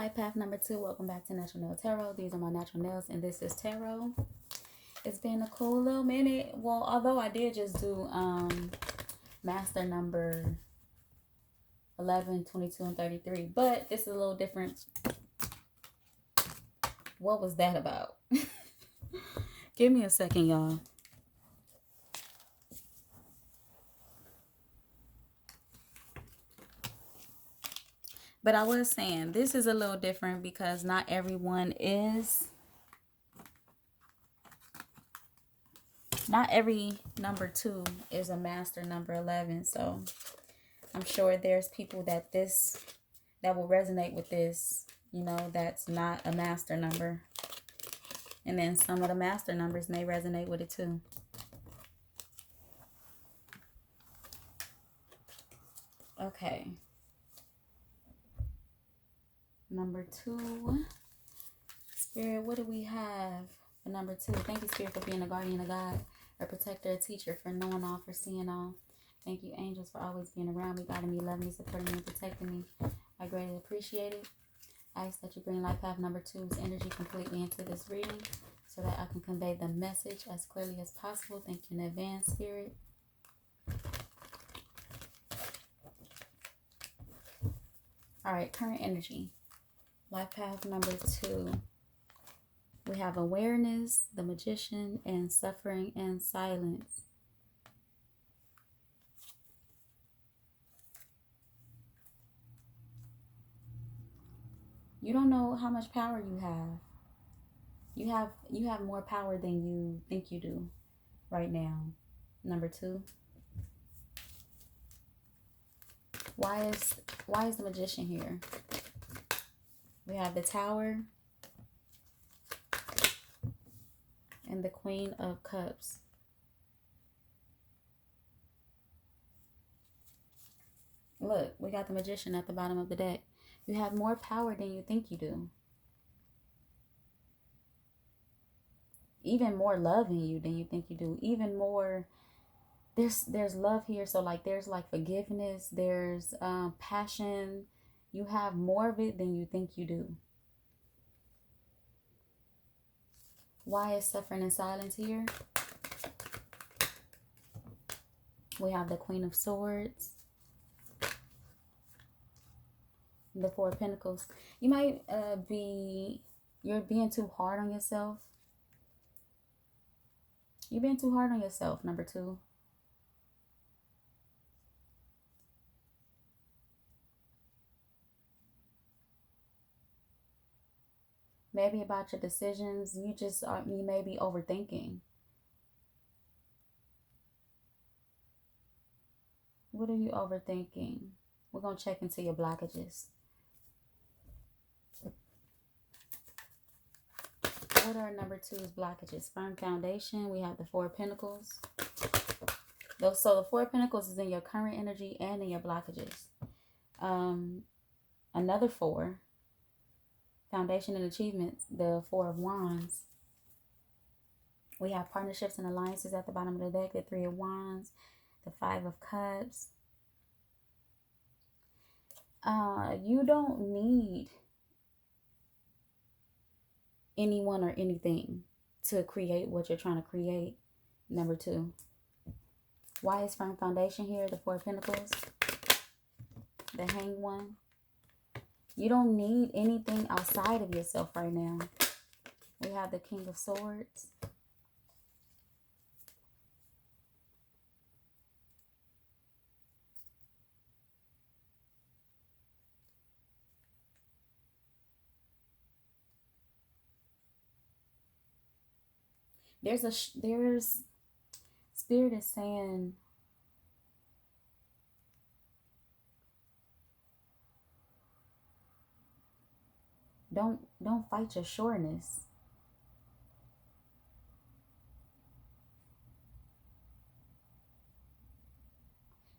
life path number 2. Welcome back to Natural Nail Tarot. These are my natural nails, and this is tarot. It's been a cool little minute. Well, although I did just do master number 11, 22, and 33, but it's a little different. What was that about? Give me a second, y'all. But I was saying, this is a little different because not everyone is. Not every number 2 is a master number 11. So I'm sure there's people that will resonate with this, that's not a master number. And then some of the master numbers may resonate with it too. Okay. Number 2. Spirit, what do we have for number 2? Thank you, Spirit, for being a guardian, a guide, a protector, a teacher, for knowing all, for seeing all. Thank you, angels, for always being around me, guiding me, loving me, supporting me, and protecting me. I greatly appreciate it. I ask that you bring life path number 2's energy completely into this reading so that I can convey the message as clearly as possible. Thank you in advance, Spirit. All right, current energy. Life path number 2. We have awareness, the magician, and suffering and silence. You don't know how much power you have. You have more power than you think you do right now. Number 2. Why is the magician here? We have the Tower and the Queen of Cups. Look, we got the magician at the bottom of the deck. You have more power than you think you do. Even more love in you than you think you do. Even more, there's love here. So there's forgiveness. There's passion. You have more of it than you think you do. Why is suffering and silence here? We have the Queen of Swords. The Four of Pentacles. You might you're being too hard on yourself. You're being too hard on yourself, number 2. Maybe about your decisions. You may be overthinking. What are you overthinking? We're going to check into your blockages. What are number 2's blockages? Firm foundation. We have the Four of Pentacles. So the Four of Pentacles is in your current energy and in your blockages. Another 4. Foundation and achievements. The Four of Wands. We have partnerships and alliances at the bottom of the deck. The Three of Wands. The Five of Cups. You don't need anyone or anything to create what you're trying to create. Number 2. Why is firm foundation here? The Four of Pentacles. The Hanged One. You don't need anything outside of yourself right now. We have the King of Swords. There's Spirit is saying don't fight your sureness.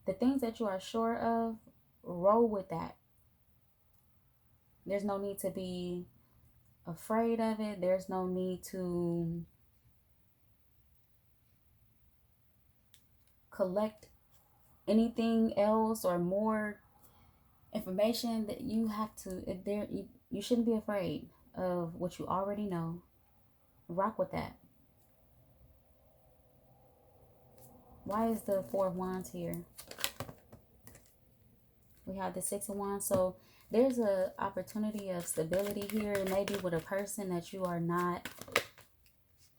The things that you are sure of, roll with that. There's no need to be afraid of it. There's no need to collect anything else or more information. That you have to, You shouldn't be afraid of what you already know. Rock with that. Why is the Four of Wands here? We have the Six of Wands. So there's a opportunity of stability here. Maybe with a person that you are not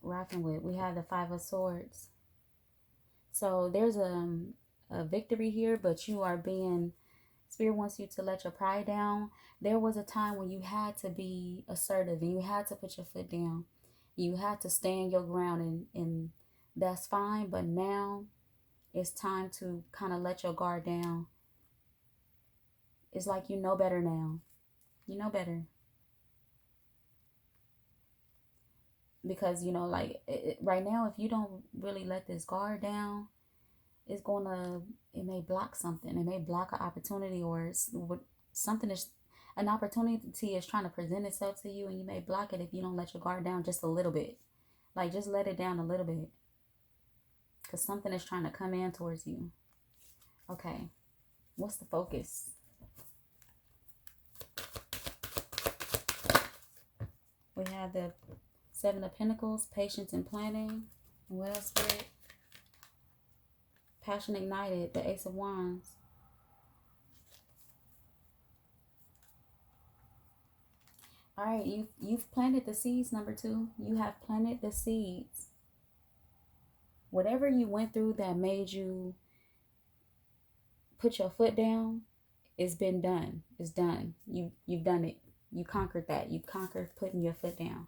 rocking with. We have the Five of Swords. So there's a victory here, but you are being, Spirit wants you to let your pride down. There was a time when you had to be assertive and you had to put your foot down. You had to stand your ground, and that's fine. But now it's time to kind of let your guard down. It's like you know better now. You know better. Because, you know, like right now, if you don't really let this guard down, it's gonna, it may block something. It may block an opportunity, or something is, an opportunity is trying to present itself to you, and you may block it if you don't let your guard down just a little bit. Like, just let it down a little bit, because something is trying to come in towards you. Okay, what's the focus? We have the Seven of Pentacles, patience and planning. And what else, Spirit? Passion ignited, the Ace of Wands. All right, you've planted the seeds, number 2. You have planted the seeds. Whatever you went through that made you put your foot down, it's been done. It's done. You've done it. You conquered that. You conquered putting your foot down.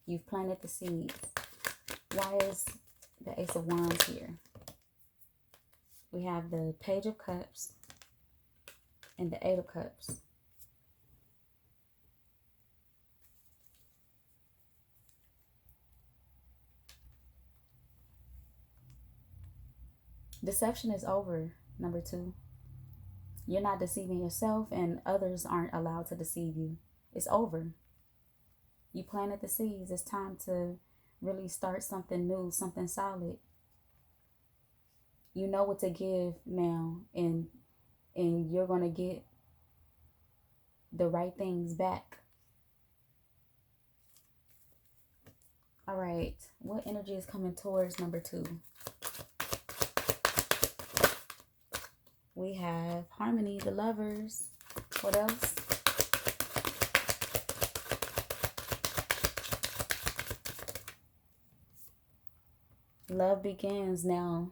You've planted the seeds. Why is the Ace of Wands here? We have the Page of Cups and the Eight of Cups. Deception is over, number 2. You're not deceiving yourself, and others aren't allowed to deceive you. It's over. You planted the seeds. It's time to really start something new, something solid. You know what to give now, and you're going to get the right things back. All right. What energy is coming towards number 2? We have Harmony, the Lovers. What else? Love begins now.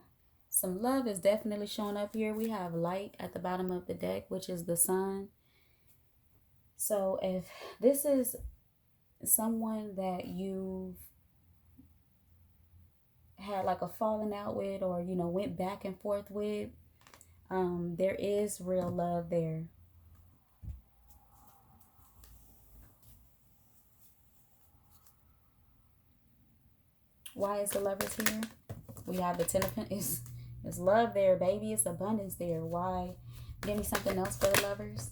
Some love is definitely showing up here. We have light at the bottom of the deck, which is the sun. So if this is someone that you've had like a falling out with, or, you know, went back and forth with, there is real love there. Why is the Lovers here? We have the Ten of Pentacles. It's love there, baby. It's abundance there. Why? Give me something else for the Lovers.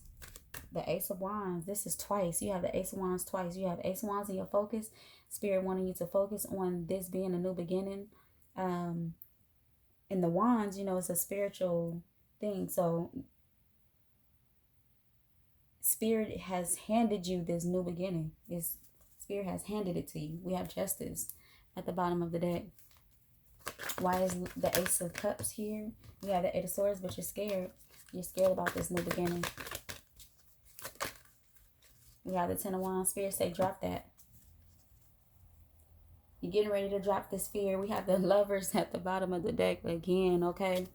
The Ace of Wands. This is twice. You have the Ace of Wands twice. You have Ace of Wands in your focus. Spirit wanting you to focus on this being a new beginning. And the Wands, you know, it's a spiritual thing. So Spirit has handed you this new beginning. Spirit has handed it to you. We have Justice at the bottom of the deck. Why is the Ace of Cups here? We have the Eight of Swords, but you're scared. You're scared about this new beginning. We have the Ten of Wands. Spirit say drop that. You're getting ready to drop this fear. We have the Lovers at the bottom of the deck again, okay?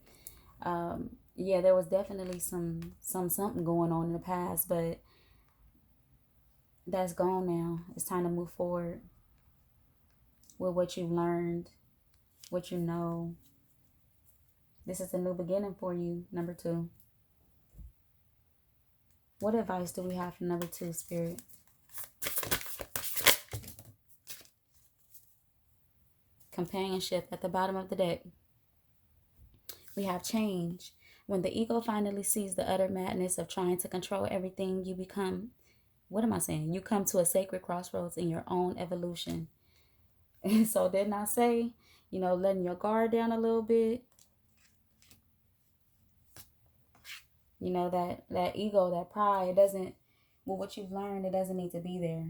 Yeah, there was definitely something going on in the past, but that's gone now. It's time to move forward with what you've learned, what you know. This is a new beginning for you, number 2. What advice do we have for number 2, Spirit? Companionship at the bottom of the deck. We have change. When the ego finally sees the utter madness of trying to control everything, you become, what am I saying? You come to a sacred crossroads in your own evolution. And so didn't I say, you know, letting your guard down a little bit? You know, that ego, that pride doesn't, with what you've learned, it doesn't need to be there.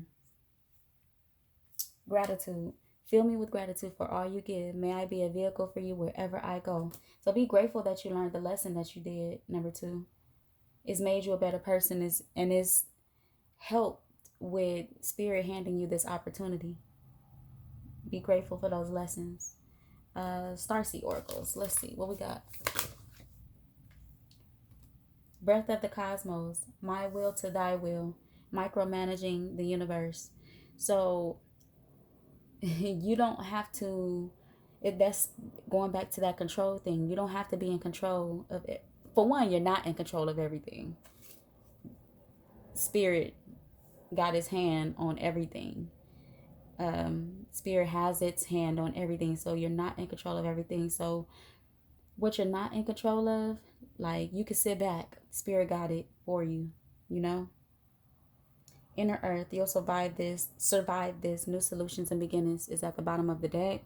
Gratitude. Fill me with gratitude for all you give. May I be a vehicle for you wherever I go. So be grateful that you learned the lesson that you did. Number 2. It's made you a better person, and it's helped with spirit handing you this opportunity. Be grateful for those lessons. Starseed oracles. Let's see what we got. Breath of the cosmos. My will to thy will. Micromanaging the universe. So you don't have to, if that's going back to that control thing, you don't have to be in control of it. For one, you're not in control of everything. Spirit got his hand on everything. Spirit has its hand on everything, so you're not in control of everything. So what you're not in control of, like, you can sit back. Spirit got it for you, you know. Inner earth, you'll survive this. New solutions and beginnings is at the bottom of the deck.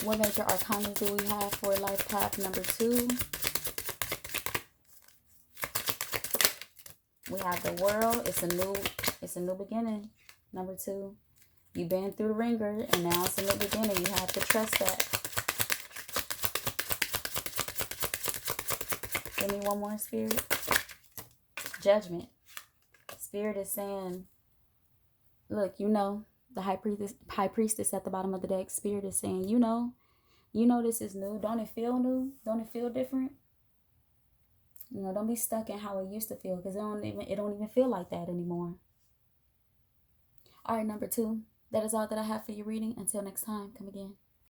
What major arcana do we have for life path number 2? We have the world. It's a new beginning. Number 2. You've been through the ringer, and now it's a new beginning. You have to trust that. Give me one more, Spirit. Judgment. Spirit is saying, look, you know, the high priestess at the bottom of the deck. Spirit is saying, you know this is new. Don't it feel new? Don't it feel different? You know, don't be stuck in how it used to feel, because it don't even feel like that anymore. All right, number 2. That is all that I have for your reading. Until next time, come again.